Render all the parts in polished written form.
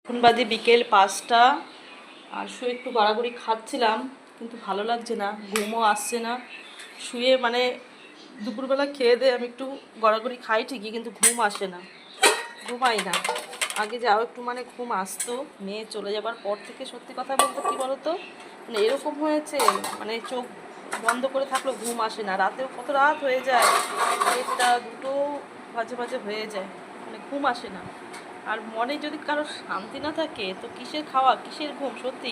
এখন বাজে বিকেল 5টা। আর শুয়ে একটু গড়াগড়ি খাচ্ছিলাম, কিন্তু ভালো লাগছে না, ঘুমও আসছে না। শুয়ে মানে দুপুরবেলা খেয়ে দিয়ে আমি একটু গড়াগড়ি খাই ঠিকই, কিন্তু ঘুম আসে না, ঘুমাই না। আগে যাও একটু মানে ঘুম আসতো, মেয়ে চলে যাবার পর থেকে সত্যি কথা বলতে কী বলতো, মানে এরকম হয়েছে, মানে চোখ বন্ধ করে থাকলেও ঘুম আসে না। রাতেও কত রাত হয়ে যায়, 1টা 2টো মাঝে মাঝে হয়ে যায়, মানে ঘুম আসে না। আর মনে যদি কারো শান্তি না থাকে তো কিসের খাওয়া, কিসের ঘুম সত্যি।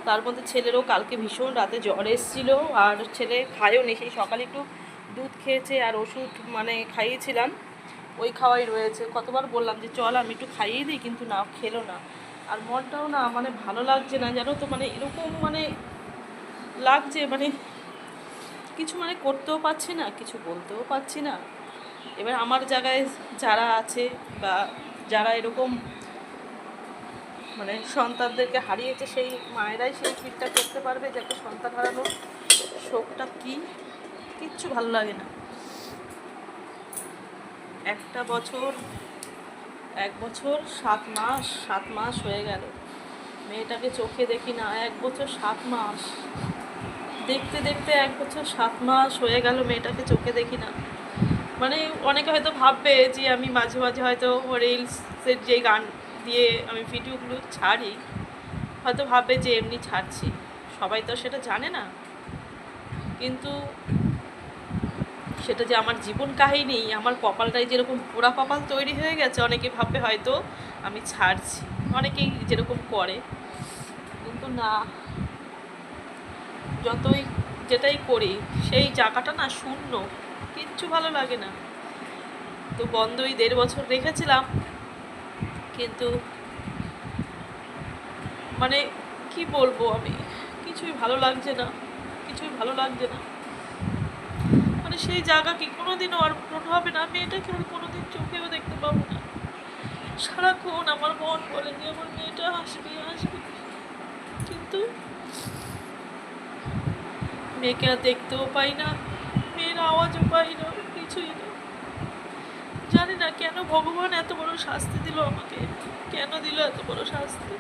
তার মধ্যে ছেলেরও কালকে ভীষণ রাতে জ্বর এসেছিলো, আর ছেলে খায়ও নি, সেই সকালে একটু দুধ খেয়েছে আর ওষুধ মানে খাইয়েছিলাম, ওই খাওয়াই রয়েছে। কতবার বললাম যে চল আমি একটু খাইয়ে দিই, কিন্তু না, খেলো না। আর মনটাও না মানে ভালো লাগছে না, জানো তো, মানে এরকম মানে লাগছে, মানে কিছু মানে করতেও পারছি না, কিছু বলতেও পারছি না। এবার আমার জায়গায় যারা আছে বা যারা এরকম মানে সন্তানদেরকে হারিয়েছে, সেই মায়েরাই সেই ফিলটা করতে পারবে যে একটা সন্তান হারানোর শোকটা কী। কিচ্ছু ভালো লাগে না। একটা বছর, 1 বছর 7 মাস হয়ে গেল, মেয়েটাকে চোখে দেখি না। 1 বছর 7 মাস, দেখতে দেখতে 1 বছর 7 মাস হয়ে গেল, মেয়েটাকে চোখে দেখি না। মানে অনেকে হয়তো ভাববে যে আমি মাঝে মাঝে হয়তো রিলসের যে গান দিয়ে আমি ভিডিওগুলো ছাড়ি, হয়তো ভাববে যে এমনি ছাড়ছি, সবাই তো সেটা জানে না। কিন্তু সেটা যে আমার জীবন কাহিনী, আমার কপালটাই যেরকম পোড়া কপাল তৈরি হয়ে গেছে, অনেকে ভাববে হয়তো আমি ছাড়ছি, অনেকেই যেরকম করে। কিন্তু না, যতই যেটাই করি সেই জায়গাটা না শূন্য, কিচ্ছু ভালো লাগে না। তো বন্ধই 1.5 বছর রেখেছিলাম, কিন্তু মানে কি বলবো আমি, কিছুই ভালো লাগছে না, কিছুই ভালো লাগছে না। মানে সেই জায়গা কি কোনোদিনও আর পূরণ হবে না, মেয়েটাকে আর কোনোদিন চোখেও দেখতে পাবো না। সারাক্ষণ আমার মন বলে যে আমার মেয়েটা আসবে আসবে, কিন্তু মেয়েকে আর দেখতেও পাই না, মেয়ের আওয়াজও পাই না, কিছুই না। জানি না কেন ভগবান এত বড় শাস্তি দিল আমাকে, কেন দিল এত বড় শাস্তি।